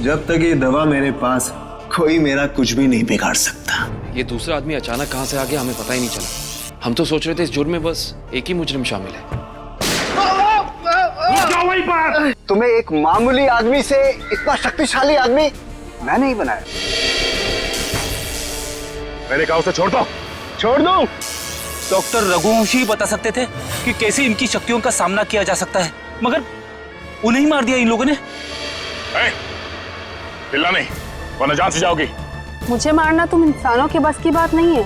जब तक ये दवा मेरे पास है, कोई मेरा कुछ भी नहीं बिगाड़ सकता। ये दूसरा आदमी अचानक कहाँ से आ गया हमें पता ही नहीं चला। हम तो सोच रहे थे इस जुर्म में बस एक ही मुजरिम शामिल है। तुम्हें एक मामूली आदमी से इतना शक्तिशाली आदमी मैं नहीं बनाया। मैंने कहा उसे छोड़ दो। छोड़ दो। डॉक्टर रघुवंशी बता सकते थे कि कैसे इनकी शक्तियों का सामना किया जा सकता है, मगर उन्हें ही मार दिया इन लोगों ने। चिल्ला नहीं वरना जान से जाओगी। मुझे मारना तुम इंसानों के बस की बात नहीं है।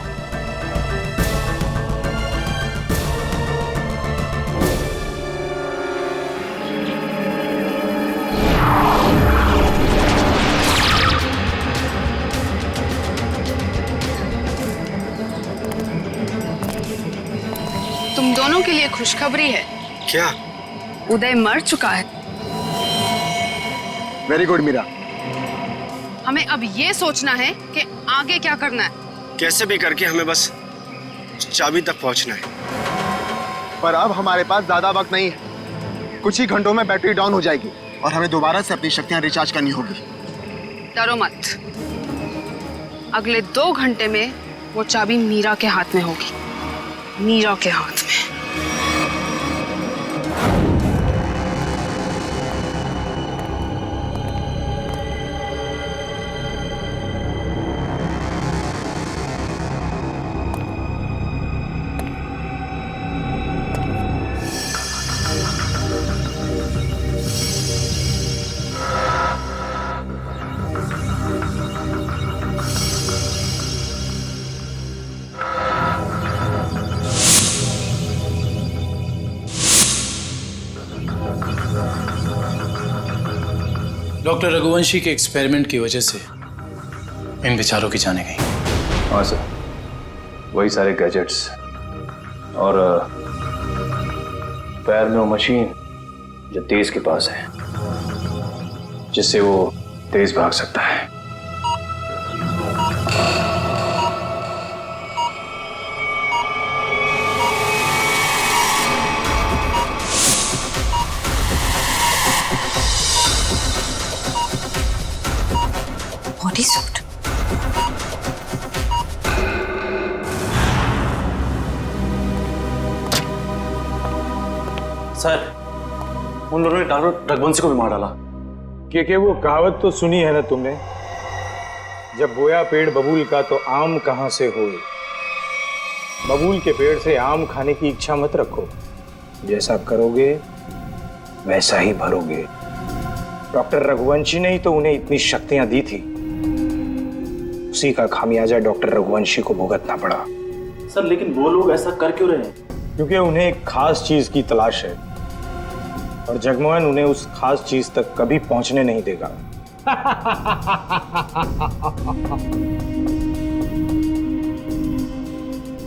तुम दोनों के लिए खुशखबरी है। क्या? उदय मर चुका है। Very good Meera. हमें अब ये सोचना है कि आगे क्या करना है। कैसे भी करके हमें बस चाबी तक पहुंचना है। पर अब हमारे पास ज्यादा वक्त नहीं है। कुछ ही घंटों में बैटरी डाउन हो जाएगी और हमें दोबारा से अपनी शक्तियां रिचार्ज करनी होगी। डरो मत, अगले 2 घंटे में वो चाबी मीरा के हाथ में होगी। मीरा के हाथ में। डॉक्टर रघुवंशी के एक्सपेरिमेंट की वजह से इन विचारों की जाने गई। हाँ सर, वही सारे गैजेट्स और पैर में वो मशीन जो तेज के पास है, जिससे वो तेज भाग सकता है। Body suit. सर, उन लोगों ने डॉक्टर रघुवंशी को भी मार डाला। कि वो कहावत तो सुनी है ना तुमने, जब बोया पेड़ बबूल का तो आम कहां से होए। बबूल के पेड़ से आम खाने की इच्छा मत रखो, जैसा करोगे वैसा ही भरोगे। डॉक्टर रघुवंशी ने ही तो उन्हें इतनी शक्तियां दी थी, उसी का खामियाजा डॉक्टर रघुवंशी को भुगतना पड़ा। सर, लेकिन वो लोग ऐसा कर क्यों रहे हैं? क्योंकि उन्हें एक खास चीज की तलाश है और जगमोहन उन्हें उस खास चीज तक कभी पहुंचने नहीं देगा।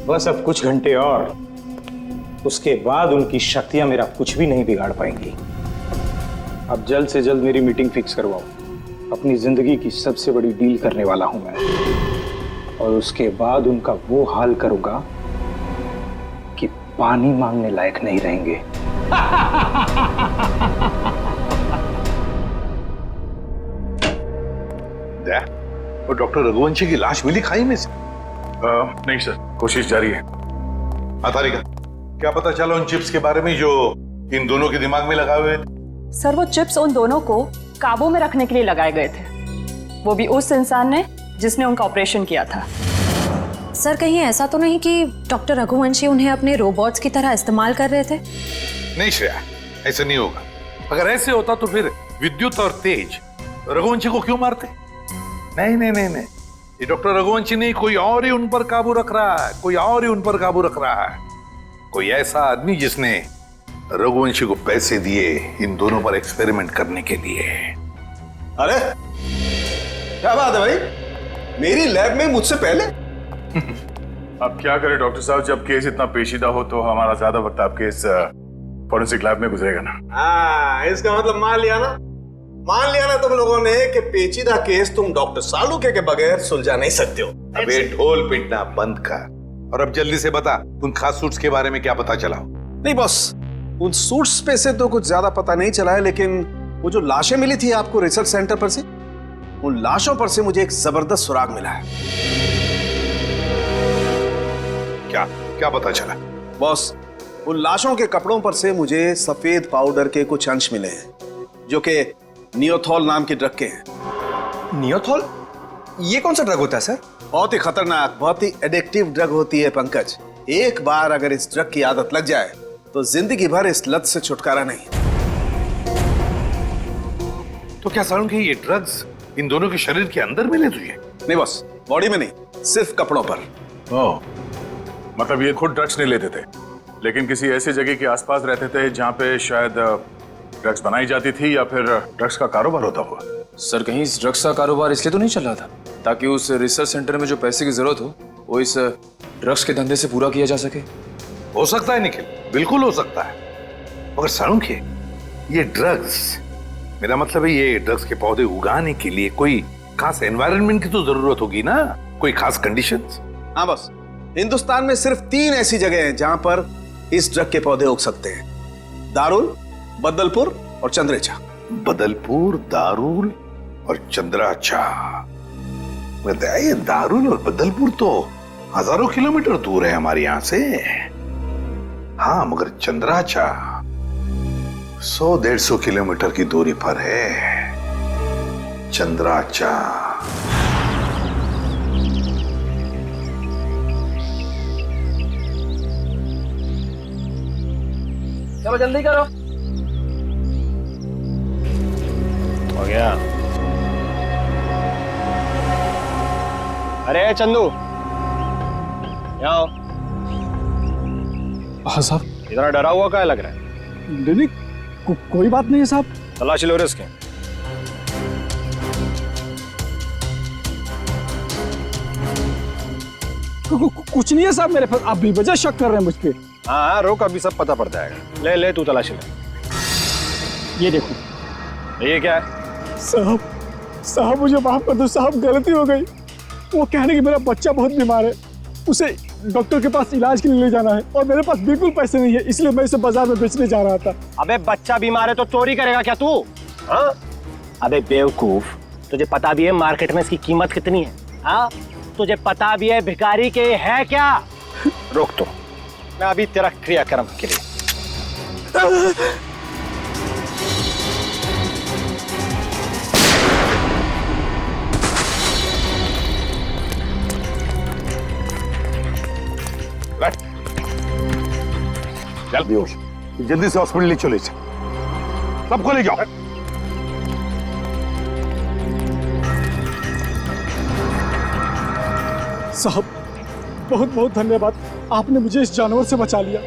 बस अब कुछ घंटे और, उसके बाद उनकी शक्तियां मेरा कुछ भी नहीं बिगाड़ पाएंगी। अब जल्द से जल्द मेरी मीटिंग फिक्स करवाओ। अपनी जिंदगी की सबसे बड़ी डील करने वाला हूं मैं, और उसके बाद उनका वो हाल करूंगा कि पानी मांगने लायक नहीं रहेंगे। वो डॉक्टर रघुवंशी की लाश मिली खाई में से? नहीं सर, कोशिश जारी है। तारिका, क्या पता चला उन चिप्स के बारे में जो इन दोनों के दिमाग में लगाए हुए थे? सर, वो चिप्स उन दोनों को काबू में रखने के लिए लगाए गए थे, वो भी उस इंसान ने जिसने उनका ऑपरेशन किया था। सर, कहीं ऐसा तो नहीं कि डॉक्टर रघुवंशी उन्हें अपने रोबोट्स की तरह इस्तेमाल कर रहे थे? नहीं श्रेया, ऐसा नहीं होगा। अगर ऐसे होता तो फिर विद्युत और तेज रघुवंशी को क्यों मारते? नहीं नहीं नहीं नहीं, ये डॉक्टर रघुवंशी नहीं, कोई और ही उन पर काबू रख रहा है, कोई और ही उन पर काबू रख रहा है। कोई ऐसा आदमी जिसने रघुवंशी को पैसे दिए इन दोनों पर एक्सपेरिमेंट करने के लिए। अरे क्या बात है भाई, मेरी लैब में मुझसे पहले। अब क्या करें डॉक्टर साहब, जब केस इतना पेचीदा हो तो हमारा ज्यादा वक्त आपके इस फॉरेंसिक लैब में गुजरेगा ना। हाँ, इसका मतलब मान लिया ना तुम लोगों ने कि पेचीदा केस तुम डॉक्टर सालुके के बगैर सुलझा नहीं सकते हो। अबे ढोल पिटना बंद कर और अब जल्दी से बता, उन खास सूट्स के बारे में क्या पता चला? नहीं बॉस, उन सूट्स पे से तो कुछ ज्यादा पता नहीं चला है, लेकिन वो जो लाशें मिली थी आपको रिसर्च सेंटर पर से, उन लाशों पर से मुझे एक जबरदस्त सुराग मिला है। क्या क्या पता चला? बॉस, उन लाशों के कपड़ों पर से मुझे सफेद पाउडर के कुछ अंश मिले हैं जो कि नियोथॉल नाम के ड्रग के हैं। नियोथॉल? ये कौन सा ड्रग होता है सर? बहुत ही खतरनाक, बहुत ही एडिक्टिव ड्रग होती है पंकज। एक बार अगर इस ड्रग की आदत लग जाए तो जिंदगी भर इस लत से छुटकारा नहीं। तो क्या सालूंखे ये ड्रग्स इन दोनों के शरीर के अंदर मिले तुझे? नहीं बॉस, बॉडी में नहीं, सिर्फ कपड़ों पर। ओह, मतलब ये खुद ड्रग्स नहीं लेते थे, लेकिन किसी ऐसी जगह के आसपास रहते थे जहाँ पे शायद ड्रग्स बनाई जाती थी या फिर ड्रग्स का कारोबार होता हुआ। सर कहीं इस ड्रग्स का कारोबार इसलिए तो नहीं चल रहा था ताकि उस रिसर्च सेंटर में जो पैसे की जरूरत हो वो इस ड्रग्स के धंधे से पूरा किया जा सके? हो सकता है निखिल, बिल्कुल हो सकता है, मगर सालूंखे ये ड्रग्स, मेरा मतलब है ये ड्रग्स के पौधे उगाने के लिए कोई खास एनवायरनमेंट की तो जरूरत होगी ना, कोई खास कंडीशंस। हाँ बस, हिंदुस्तान में सिर्फ 3 ऐसी जगह हैं जहां पर इस ड्रग के पौधे उग सकते हैं: दारुल, बदलपुर और चंद्रेचा। बदलपुर, दारुल और चंद्राचा। बताइए, दारुल और बदलपुर तो हजारों किलोमीटर दूर है हमारे यहां से। हाँ, मगर चंद्राचा 100-150 किलोमीटर की दूरी पर है। चंद्राचा। चलो जल्दी करो। हो गया। अरे चंदू, यहाँ आओ। हाँ साहब। इतना डरा हुआ क्या लग रहा है? नहीं, कोई बात नहीं है साहब। तलाशी लो इसके। कुछ नहीं है साहब मेरे पास, आप बेवजह शक कर रहे हैं मुझ पे। हाँ हाँ, रोक, अभी सब पता पड़ जाएगा। ले ले, तू तलाशी ले। ये देखो। ये क्या है? साहब मुझे माफ कर दो साहब, गलती हो गई। वो कहने कि मेरा बच्चा बहुत बीमार है, उसे डॉक्टर के पास इलाज के लिए ले जाना है और मेरे पास बिल्कुल पैसे नहीं है, इसलिए मैं इसे बाजार में बेचने जा रहा था। अबे बच्चा बीमार है तो चोरी करेगा क्या तू? हाँ? अबे बेवकूफ, तुझे पता भी है मार्केट में इसकी कीमत कितनी है? हाँ? तुझे पता भी है भिखारी के है क्या? रोक तो, मैं अभी तेरा क्रियाक्रम के लिए। जल्दी हो, जल्दी से हॉस्पिटल ले चले, सबको ले जाओ। साहब बहुत बहुत धन्यवाद, आपने मुझे इस जानवर से बचा लिया।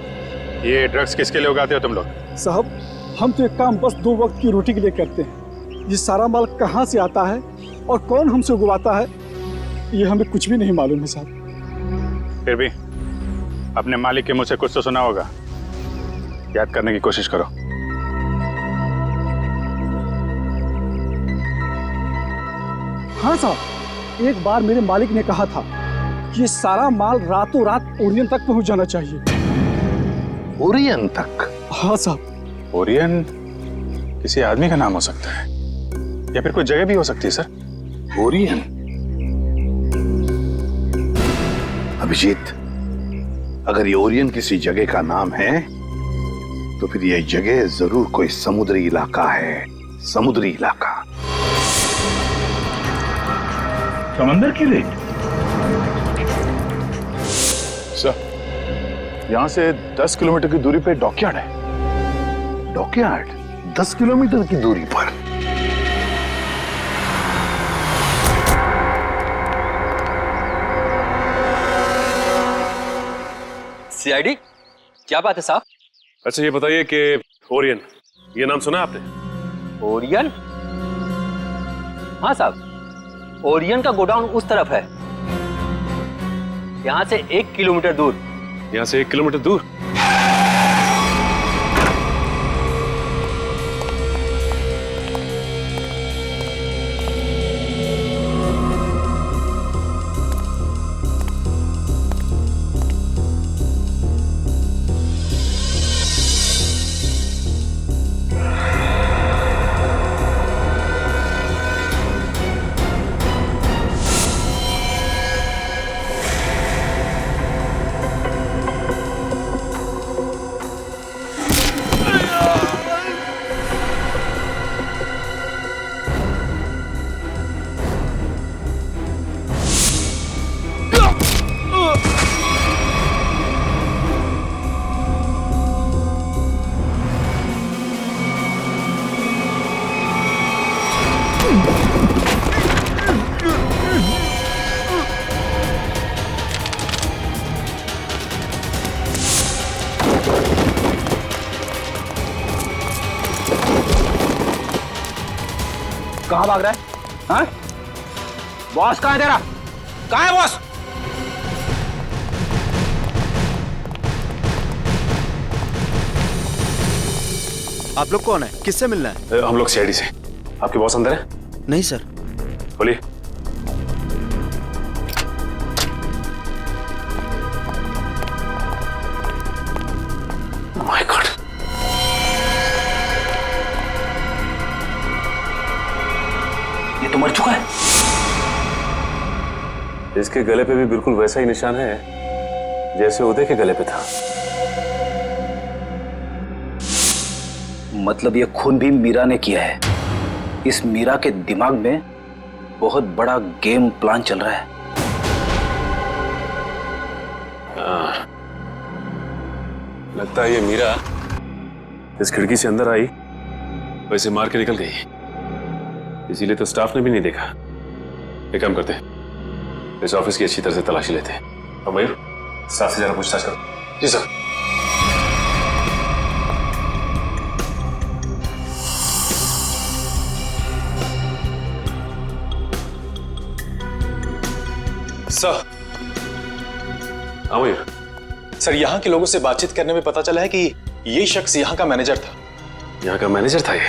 ये ड्रग्स किसके लिए उगाते हो तुम लोग? साहब हम तो एक काम बस 2 वक्त की रोटी के लिए करते हैं। ये सारा माल कहाँ से आता है और कौन हमसे उगवाता है, ये हमें कुछ भी नहीं मालूम है साहब। फिर भी अपने मालिक के मुंह से कुछ तो सुना होगा, याद करने की कोशिश करो। हाँ साहब, एक बार मेरे मालिक ने कहा था कि ये सारा माल रातों रात ओरियन तक पहुंच जाना चाहिए। ओरियन तक? हाँ साहब। ओरियन किसी आदमी का नाम हो सकता है या फिर कोई जगह भी हो सकती है सर। ओरियन? अभिजीत, अगर ये ओरियन किसी जगह का नाम है तो फिर यह जगह जरूर कोई समुद्री इलाका है। समुद्री इलाका। समंदर की रेत? सर, यहां से 10 किलोमीटर की दूरी पे डॉकयार्ड है। डॉकयार्ड 10 किलोमीटर की दूरी पर? सीआईडी, क्या बात है साहब? अच्छा ये बताइए कि ओरियन, ये नाम सुना आपने? ओरियन? हाँ साहब, ओरियन का गोडाउन उस तरफ है, यहाँ से 1 किलोमीटर दूर। यहाँ से 1 किलोमीटर दूर? कहाँ भाग रहा है? हाँ? बॉस कहाँ है तेरा? कहाँ है बॉस? आप लोग कौन है? किससे मिलना है? हम लोग सीआईडी से। आपके बॉस अंदर है? नहीं सर। बोलिए। माय गॉड, ये तो मर चुका है। इसके गले पे भी बिल्कुल वैसा ही निशान है जैसे उदय के गले पे था। मतलब ये खून भी मीरा ने किया है। इस मीरा के दिमाग में बहुत बड़ा गेम प्लान चल रहा है। लगता है ये मीरा इस खिड़की से अंदर आई, वैसे मार के निकल गई। इसीलिए तो स्टाफ ने भी नहीं देखा। एक काम करते हैं, इस ऑफिस की अच्छी तरह से तलाशी लेते हैं। और मयूर, स्टाफ से जरा पूछताछ करो। जी सर। सर। हाँ मयूर। सर, यहाँ के लोगों से बातचीत करने में पता चला है कि ये शख्स यहाँ का मैनेजर था। यहाँ का मैनेजर था ये?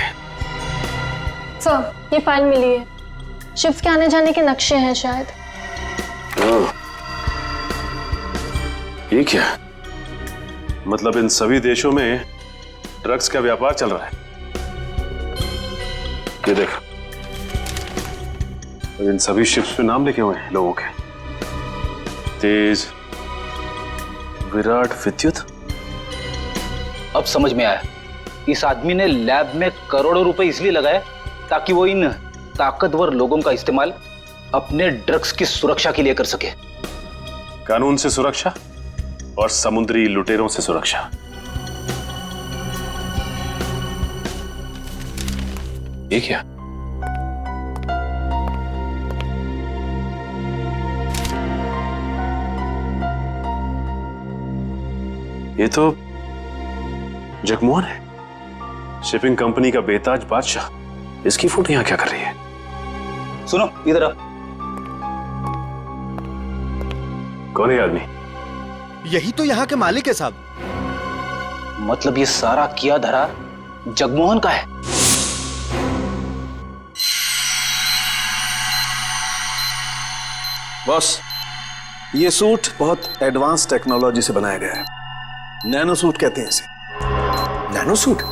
सर, ये फाइल मिली है। शिफ्ट के आने जाने के नक्शे हैं शायद। ये क्या? मतलब इन सभी देशों में ड्रग्स का व्यापार चल रहा है। ये देखो, और इन सभी शिप्स पे नाम लिखे हुए हैं लोगों के। तेज, विराट, विद्युत। अब समझ में आया। इस आदमी ने लैब में करोड़ों रुपए इसलिए लगाए ताकि वो इन ताकतवर लोगों का इस्तेमाल अपने ड्रग्स की सुरक्षा के लिए कर सके। कानून से सुरक्षा और समुद्री लुटेरों से सुरक्षा। ये क्या? ये तो जगमोहन है, शिपिंग कंपनी का बेताज बादशाह। इसकी फोटो यहां क्या कर रही है? सुनो इधर आ। कौन है आदमी? यही तो यहाँ के मालिक है साहब। मतलब ये सारा किया धरा जगमोहन का है। बॉस, ये सूट बहुत एडवांस टेक्नोलॉजी से बनाया गया है। नैनो सूट कहते हैं इसे। Nano suit?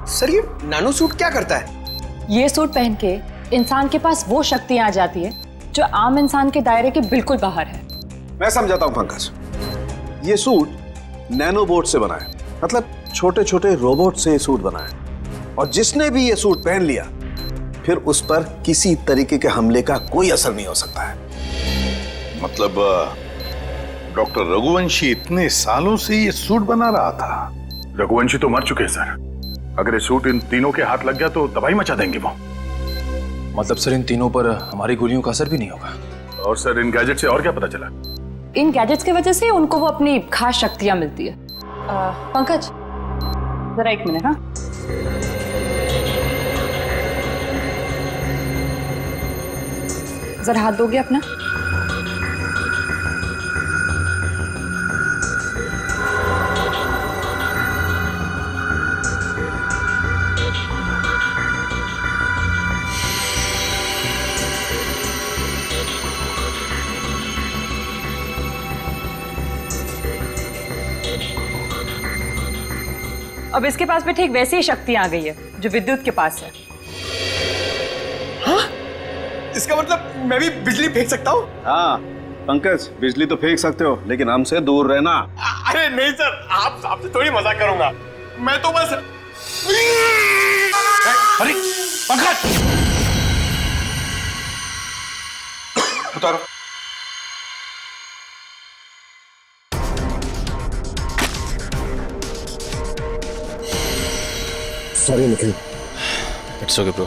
सर, ये नैनो सूट क्या करता है? ये सूट पहन के इंसान के पास वो शक्तियां आ जाती है जो आम इंसान के दायरे के बिल्कुल बाहर है। मैं समझाता हूं पंकज। ये सूट नैनो बोट से बना है, मतलब छोटे छोटे रोबोट से ये सूट बना है। और जिसने भी ये सूट पहन लिया, फिर उस पर किसी तरीके के हमले का कोई असर नहीं हो सकता है। मतलब डॉक्टर रघुवंशी इतने सालों से ये सूट बना रहा था? रघुवंशी तो मर चुके हैं सर। अगर ये सूट इन तीनों के हाथ लग गया तो तबाही मचा देंगे वो। मतलब सर, इन तीनों पर हमारी गोलियों का असर भी नहीं होगा? और सर, इन गैजेट से और क्या पता चला? इन गैजेट्स की वजह से उनको वो अपनी खास शक्तियां मिलती है। पंकज, जरा एक मिनट। हाँ, जरा हाथ दोगे अपना? अब इसके पास भी ठीक वैसी ही शक्ति आ गई है जो विद्युत के पास है। हाँ? इसका मतलब मैं भी बिजली फेंक सकता हूँ? हाँ पंकज, बिजली तो फेंक सकते हो, लेकिन हमसे दूर रहना। अरे नहीं सर, आपसे थोड़ी मजाक करूंगा। मैं तो बस। अरे पंकज, उतारो। Sorry Nikhil. It's okay bro.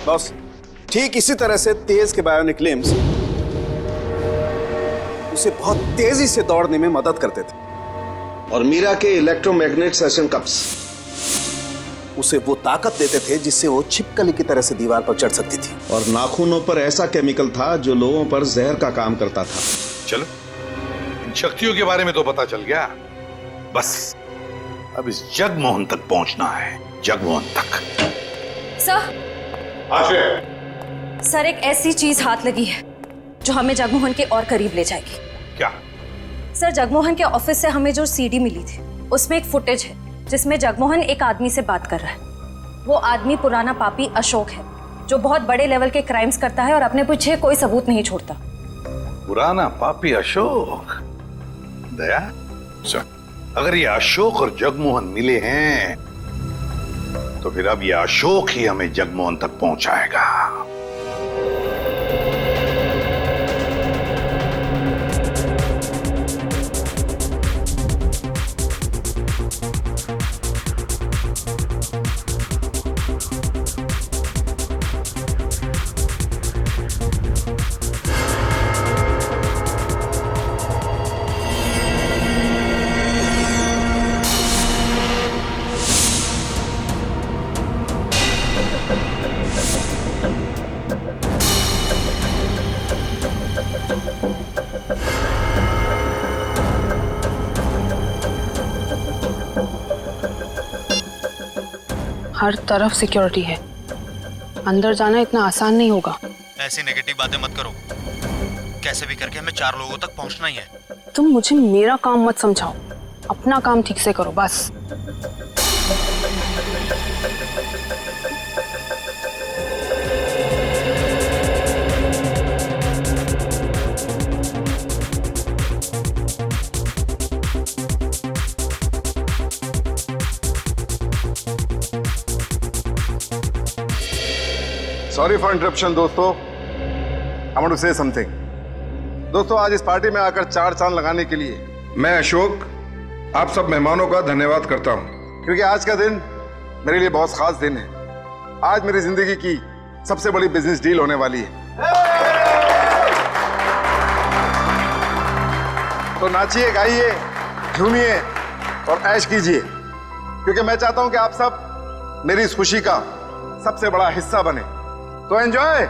Boss, ठीक इसी तरह से तेज के बायोनिक लिम्स उसे बहुत तेजी से दौड़ने में मदद करते थे। और मीरा के इलेक्ट्रोमैग्नेट सेशन कप्स उसे वो ताकत देते थे जिससे वो छिपकली की तरह से दीवार पर चढ़ सकती थी। और नाखूनों पर ऐसा केमिकल था जो लोगों पर जहर का काम करता था। चलो, इन शक्तियों के बारे में तो पता चल गया, बस अब इस जगमोहन तक पहुंचना है, जगमोहन तक। सर एक ऐसी चीज हाथ लगी है जो हमें जगमोहन के और करीब ले जाएगी। क्या? सर जगमोहन के ऑफिस से हमें जो सीडी मिली थी उसमें एक फुटेज है जिसमें जगमोहन एक आदमी से बात कर रहा है। वो आदमी पुराना पापी अशोक है जो बहुत बड़े लेवल के क्राइम्स करता है और अपने पीछे कोई सबूत नहीं छोड़ता। पुराना पापी अशोक? दया, अगर ये अशोक और जगमोहन मिले हैं तो फिर अब ये अशोक ही हमें जगमोहन तक पहुंचाएगा। हर तरफ सिक्योरिटी है, अंदर जाना इतना आसान नहीं होगा। ऐसी नेगेटिव बातें मत करो, कैसे भी करके हमें 4 लोगों तक पहुंचना ही है। तुम मुझे मेरा काम मत समझाओ, अपना काम ठीक से करो बस। सॉरी फॉर इंटरप्शन दोस्तों, I want to say something. दोस्तों, आज इस पार्टी में आकर 4 चांद लगाने के लिए मैं अशोक आप सब मेहमानों का धन्यवाद करता हूं, क्योंकि आज का दिन मेरे लिए बहुत खास दिन है। आज मेरी जिंदगी की सबसे बड़ी बिजनेस डील होने वाली है। तो नाचिए, गाइए, झूमिए और ऐश कीजिए, क्योंकि मैं चाहता हूं कि आप सब मेरी इस खुशी का सबसे बड़ा हिस्सा बने। तो एंजॉय।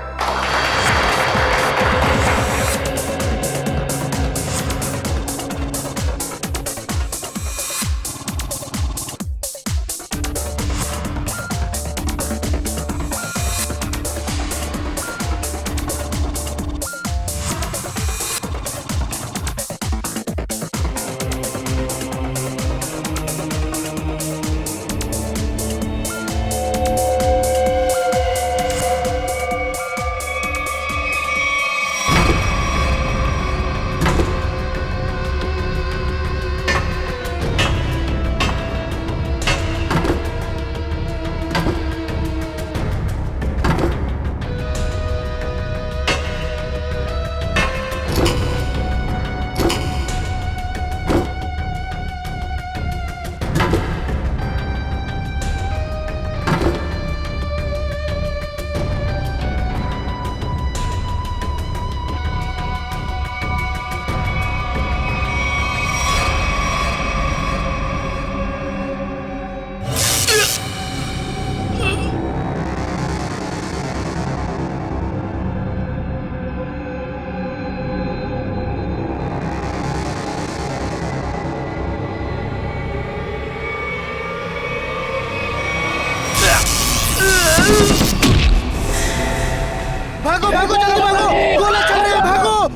भागो भागो, जल्दी भागो, गोला चल रही है, भागो।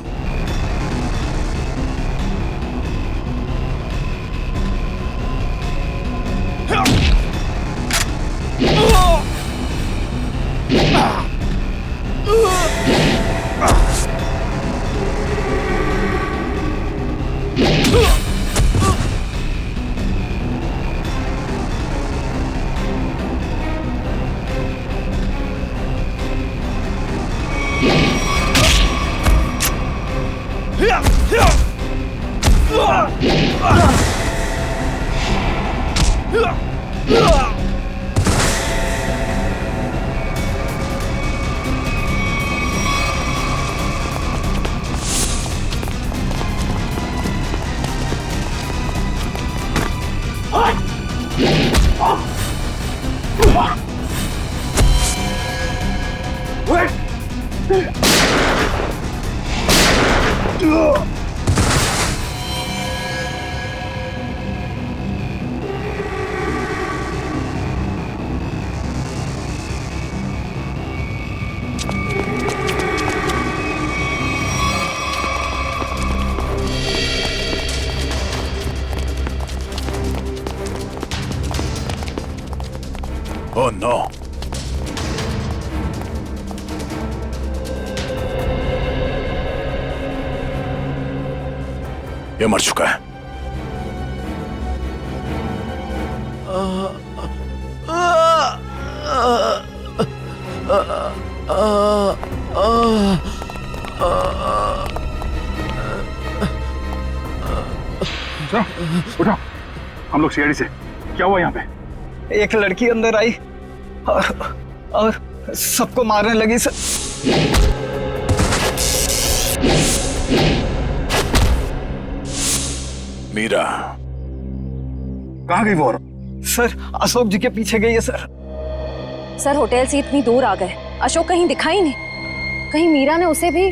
ओह नो, ये मर चुका है। उठो, हम लोग सीआईडी से। क्या हुआ यहाँ पे? एक लड़की अंदर आई और सबको मारने लगी सर। मीरा कहाँ गई वो? सर अशोक जी के पीछे गई है सर। सर होटल से इतनी दूर आ गए, अशोक कहीं दिखाई नहीं। कहीं मीरा ने उसे भी।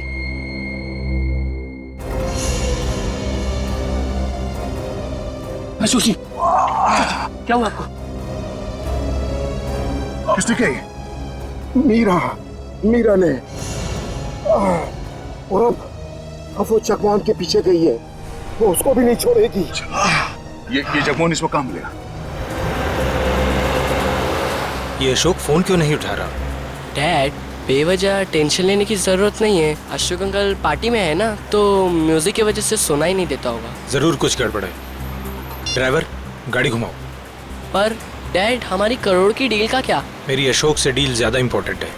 अशोक जी क्या हुआ आपको? किसने कही? मीरा ने। और अब वो चकवान के पीछे गई है, वो उसको भी नहीं छोड़ेगी। ये जगमोहन इसको कहाँ मिलेगा? ये अशोक फोन क्यों नहीं उठा रहा? डैड, बेवजह टेंशन लेने की जरूरत नहीं है। अशोक अंकल पार्टी में है ना, तो म्यूजिक की वजह से सुना ही नहीं देता होगा। जरूर कुछ गड़बड़ है। ड्राइवर, गाड़ी घुमाओ। पर डैड, हमारी करोड़ की डील का क्या? मेरी अशोक से डील ज्यादा इंपॉर्टेंट है।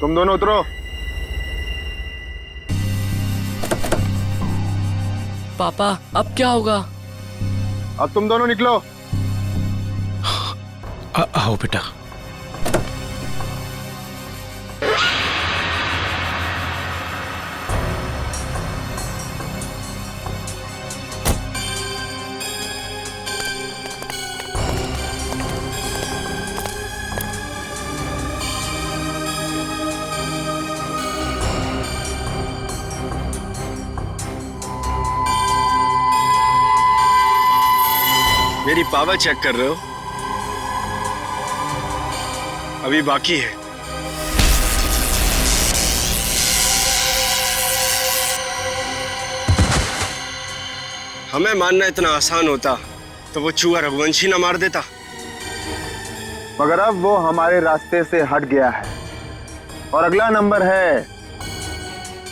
तुम दोनों उतरो। पापा, अब क्या होगा? अब तुम दोनों निकलो। आओ बेटा। मेरी पावर चेक कर रहे हो? अभी बाकी है। हमें मारना इतना आसान होता तो वो चूहा रघुवंशी ना मार देता। मगर अब वो हमारे रास्ते से हट गया है और अगला नंबर है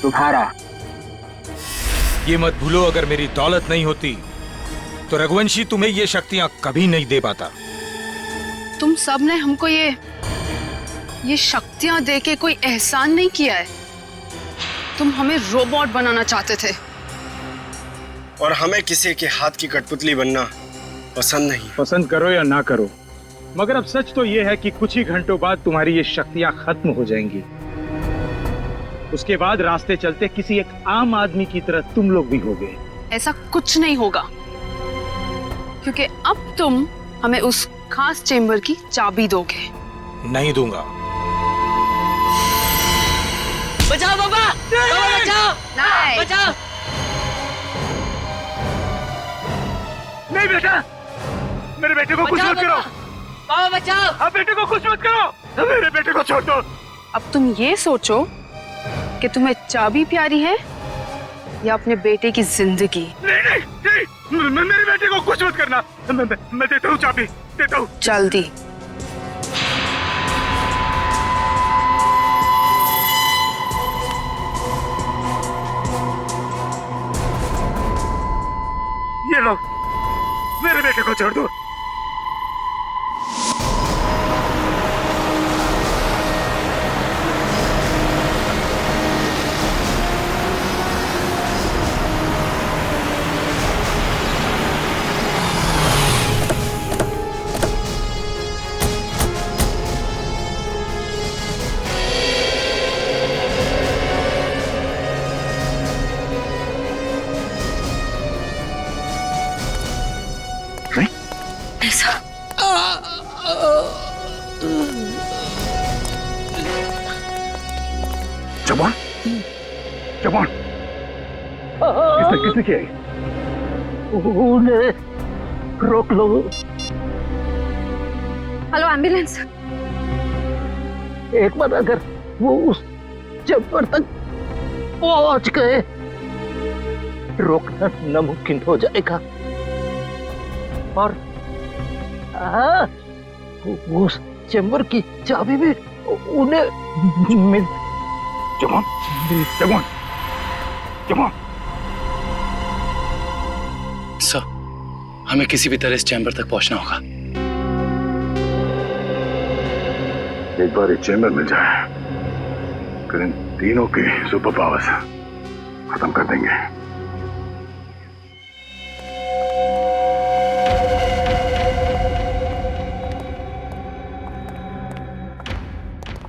तुम्हारा। ये मत भूलो, अगर मेरी दौलत नहीं होती तो रघुवंशी तुम्हें ये शक्तियां कभी नहीं दे पाता। तुम सब ने हमको ये शक्तियां दे के कोई एहसान नहीं किया है। तुम हमें रोबोट बनाना चाहते थे और हमें किसी के हाथ की कठपुतली बनना पसंद नहीं। पसंद करो या ना करो, मगर अब सच तो ये है कि कुछ ही घंटों बाद तुम्हारी ये शक्तियां खत्म हो जाएंगी। उसके बाद रास्ते चलते किसी एक आम आदमी की तरह तुम लोग भी होगे। ऐसा कुछ नहीं होगा, क्योंकि अब तुम हमें उस खास चेंबर की चाबी दोगे। नहीं दूंगा। बचाओ पापा, पापा बचाओ, नहीं। बचाओ। नहीं बेटा, मेरे बेटे को कुछ मत करो। पापा बचाओ। अब बेटे को कुछ मत करो, मेरे बेटे को छोड़ दो। अब तुम ये सोचो कि तुम्हें चाबी प्यारी है या अपने बेटे की जिंदगी। नहीं नहीं नहीं, मेरे बेटे को कुछ मत करना। मैं देता हूँ चाबी, देता हूँ। जल्दी। ये लो, मेरे बेटे को छोड़ दो। जबान जबान किसने किया? उन्हें रोक लो। Hello ambulance. एक बार अगर वो उस चैम्बर तक पहुंच गए, रोकना नामुमकिन हो जाएगा। और उस चैम्बर की चाबी भी उन्हें मिल। जवान जवान जवान सर, हमें किसी भी तरह इस चैम्बर तक पहुंचना होगा। एक बार ये चैम्बर मिल जाए, फिर इन तीनों की सुपर पावर्स खत्म कर देंगे।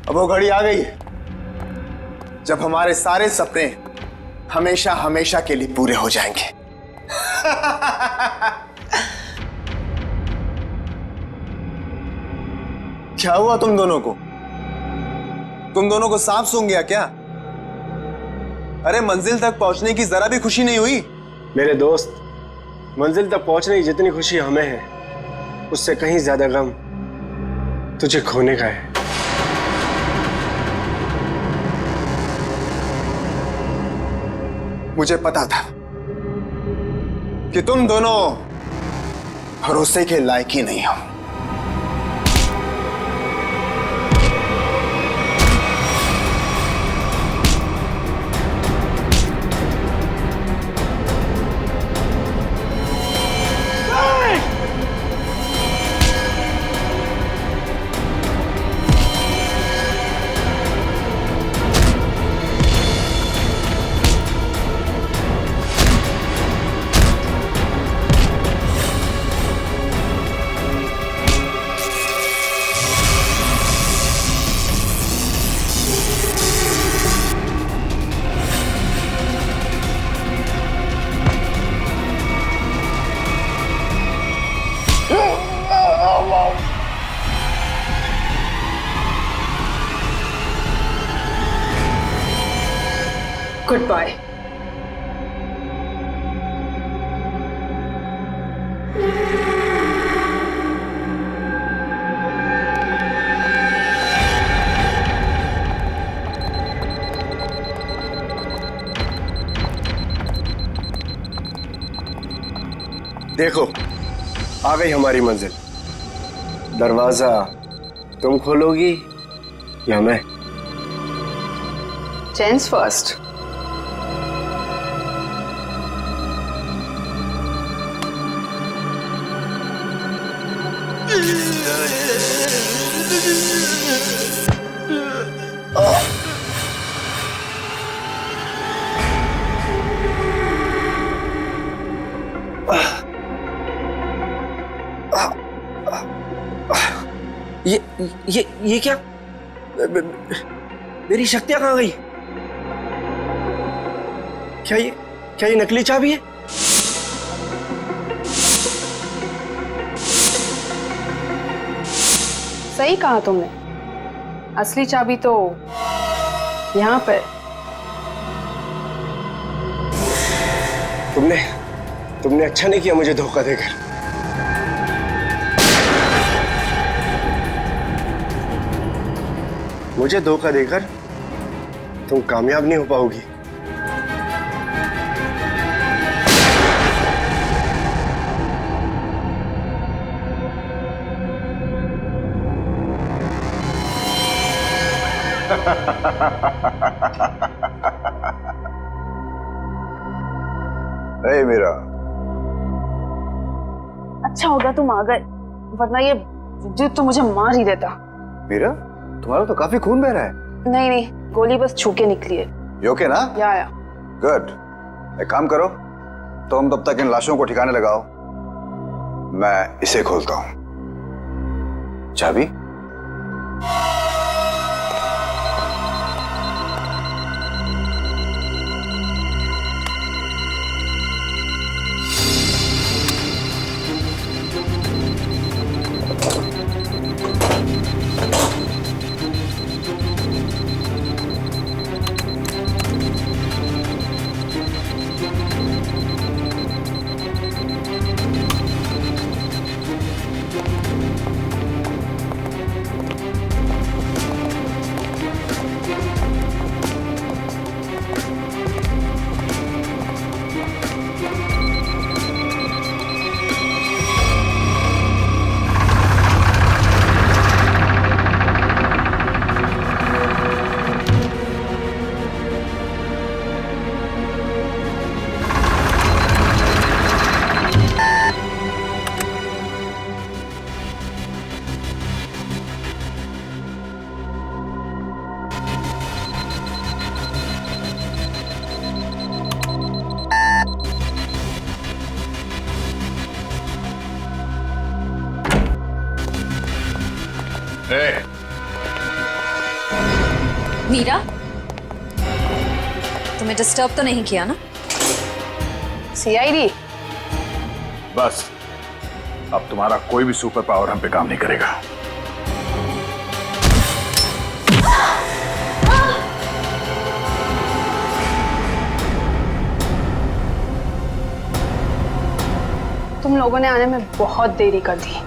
अब वो घड़ी आ गई है जब हमारे सारे सपने हमेशा हमेशा के लिए पूरे हो जाएंगे। क्या हुआ तुम दोनों को? तुम दोनों को सांप सूंघ गया क्या? अरे मंजिल तक पहुंचने की जरा भी खुशी नहीं हुई? मेरे दोस्त, मंजिल तक पहुंचने की जितनी खुशी हमें है, उससे कहीं ज्यादा गम तुझे खोने का है। मुझे पता था कि तुम दोनों भरोसे के लायक ही नहीं हो। Goodbye. देखो, आ गई हमारी मंजिल। दरवाजा तुम खोलोगी या मैं? Gents first. ये क्या? मेरी शक्तियां कहाँ गई? क्या ये नकली चाबी है? सही कहा तुमने, असली चाबी तो यहाँ पे। तुमने अच्छा नहीं किया मुझे धोखा देकर। मुझे धोखा देकर तुम कामयाब नहीं हो पाओगी। ए मीरा, अच्छा होगा तुम आ गए, वरना ये विद्युत तो मुझे मार ही देता। मीरा, तुम्हारा तो काफी खून बह रहा है। नहीं, गोली बस छू के निकली है। ये ओके ना? या। गुड। एक काम करो, तुम तब तक इन लाशों को ठिकाने लगाओ, मैं इसे खोलता हूं। चाबी? मीरा, तुम्हें डिस्टर्ब तो नहीं किया ना? सीआईडी, बस अब तुम्हारा कोई भी सुपर पावर हम पे काम नहीं करेगा। तुम लोगों ने आने में बहुत देरी कर दी।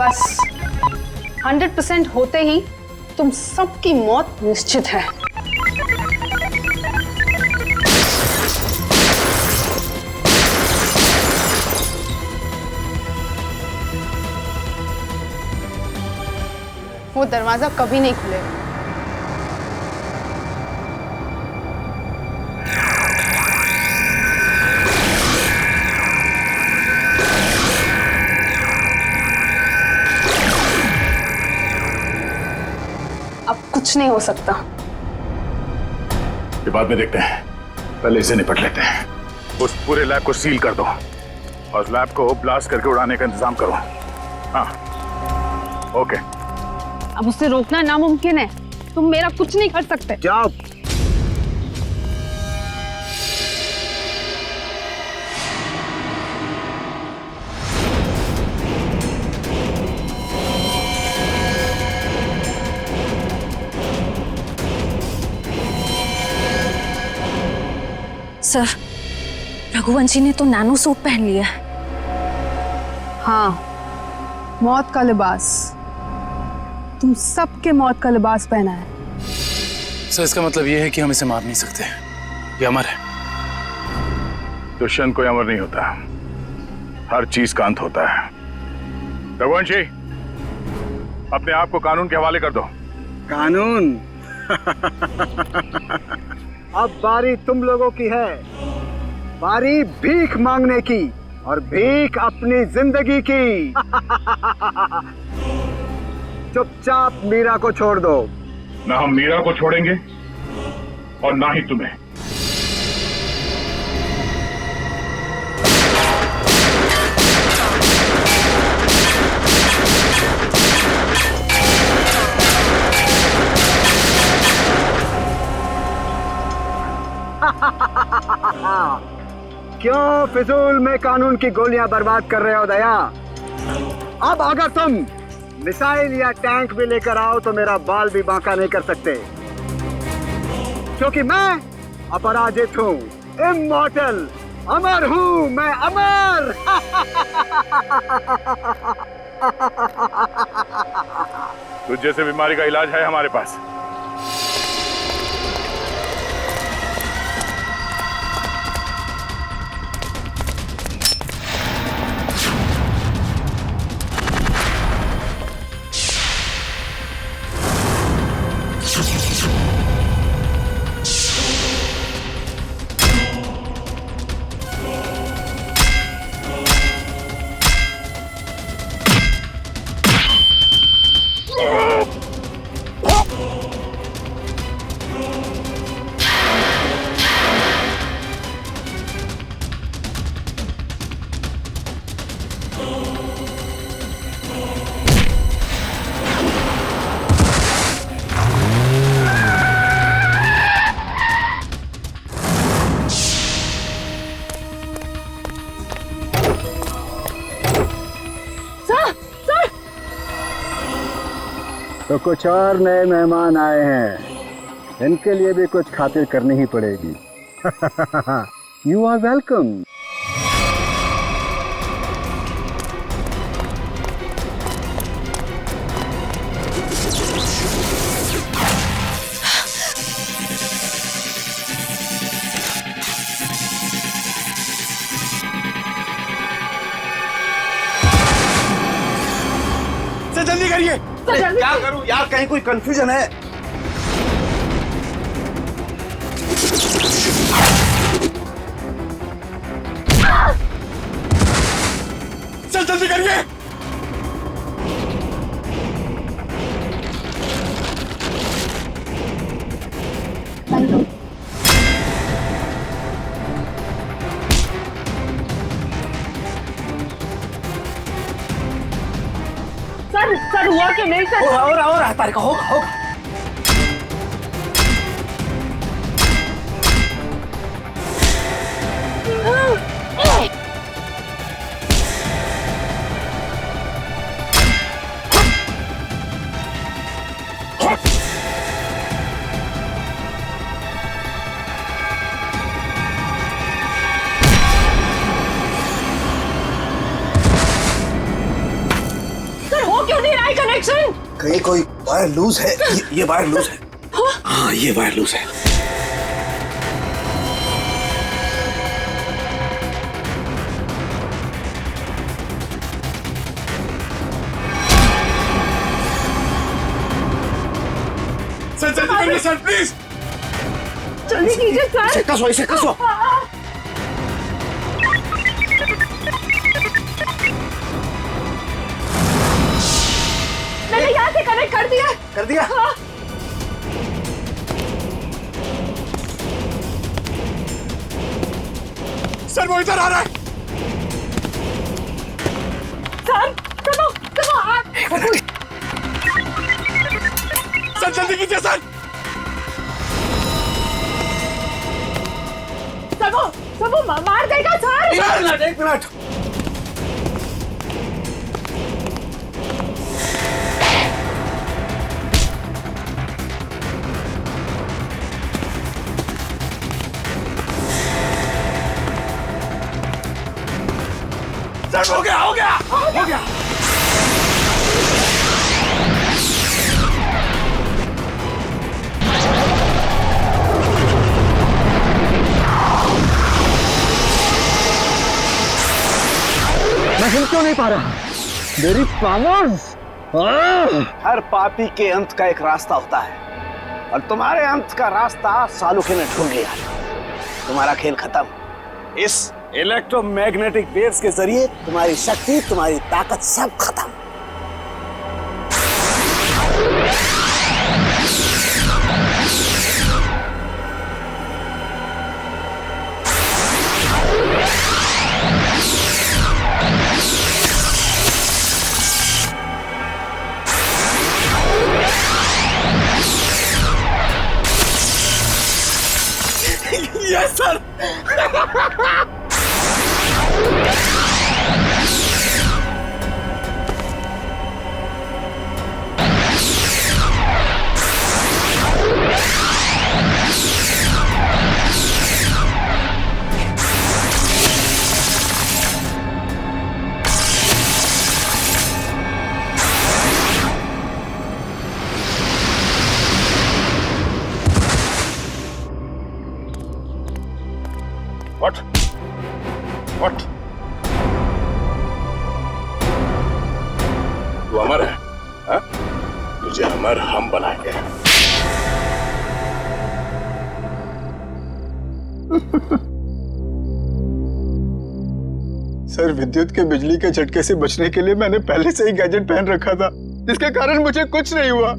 बस 100% होते ही तुम सबकी मौत निश्चित है। वो दरवाजा कभी नहीं खुलेगा। अब कुछ नहीं हो सकता। ये बाद में देखते हैं, पहले इसे निपट लेते हैं। उस पूरे लैब को सील कर दो और लैब को ब्लास्ट करके उड़ाने का इंतजाम करो। हाँ, ओके। अब उसे रोकना नामुमकिन है। तुम मेरा कुछ नहीं कर सकते। जाओ। सर, रघुवंशी ने तो नैनो सूट पहन लिया है। हाँ, मौत का लिबास। तुम सबके मौत का लिबास पहना है। सर, इसका मतलब ये है कि हम इसे मार नहीं सकते। ये अमर है। दुष्यंत कोई अमर नहीं होता, हर चीज का अंत होता है। रघुवंशी, अपने आप को कानून के हवाले कर दो। कानून? अब बारी तुम लोगों की है। बारी भीख मांगने की, और भीख अपनी जिंदगी की। चुपचाप मीरा को छोड़ दो। ना हम मीरा को छोड़ेंगे और ना ही तुम्हें। क्यों फिजूल में कानून की गोलियां बर्बाद कर रहे हो दया? अब अगर तुम मिसाइल या टैंक भी लेकर आओ तो मेरा बाल भी बांका नहीं कर सकते, क्योंकि मैं अपराजित हूं, इमॉर्टल, अमर हूं मैं, अमर। तुझ जैसे बीमारी का इलाज है हमारे पास। तो कुछ और नए मेहमान आए हैं, इनके लिए भी कुछ खातिर करनी ही पड़ेगी। You are welcome. जल्दी करिए। क्या करूं यार, कहीं कोई कंफ्यूजन है? सर जल्दी करिए। सर हुआ कि नहीं सर? और तारिका होगा। कहीं कोई वायर लूज है। ये वायर लूज है। हाँ ये वायर लूज है। सर जल्दी करिए सर प्लीज। जल्दी कीजिए सर। इसे कसो। मैंने यहाँ से कनेक्ट कर दिया। कर दिया? हाँ। सर वो इधर आ रहा है। सर चलो सर जल्दी कीजिए सर। सब वो मार देगा सर। एक मिनट। सर हो गया। मैं हिल क्यों नहीं पा रहा? मेरी पावर्स। हर पापी के अंत का एक रास्ता होता है और तुम्हारे अंत का रास्ता सालुखे ने ढूंढ लिया। तुम्हारा खेल खत्म। इस इलेक्ट्रोमैग्नेटिक वेव्स के जरिए तुम्हारी शक्ति, तुम्हारी ताकत सब खत्म। Yes sir. What? तू अमर है, हा? तुझे अमर हम बनाएंगे। सर विद्युत के बिजली के झटके से बचने के लिए मैंने पहले से ही गैजेट पहन रखा था, जिसके कारण मुझे कुछ नहीं हुआ।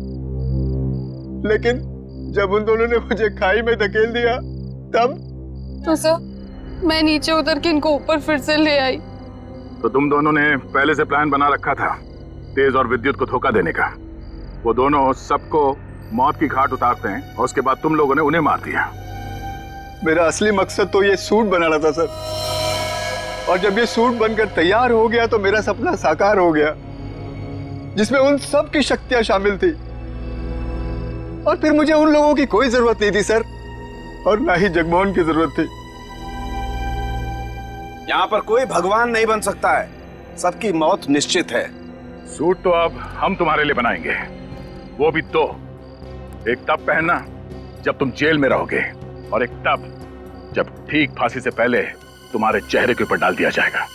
लेकिन जब उन दोनों ने मुझे खाई में धकेल दिया तब तो सर मैं नीचे उतर के इनको ऊपर फिर से ले आई। तो तुम दोनों ने पहले से प्लान बना रखा था तेज और विद्युत को धोखा देने का। वो दोनों सबको मौत की घाट उतारते हैं और उसके बाद तुम लोगों ने उन्हें मार दिया। मेरा असली मकसद तो ये सूट बनाना था सर, और जब ये सूट बनकर तैयार हो गया तो मेरा सपना साकार हो गया, जिसमें उन सब की शक्तियां शामिल थी और फिर मुझे उन लोगों की कोई जरूरत नहीं थी सर, और ना ही जगमोहन की जरूरत थी। यहाँ पर कोई भगवान नहीं बन सकता है, सबकी मौत निश्चित है। सूट तो अब हम तुम्हारे लिए बनाएंगे, वो भी दो। एक तब पहनना जब तुम जेल में रहोगे, और एक तब जब ठीक फांसी से पहले तुम्हारे चेहरे के ऊपर डाल दिया जाएगा।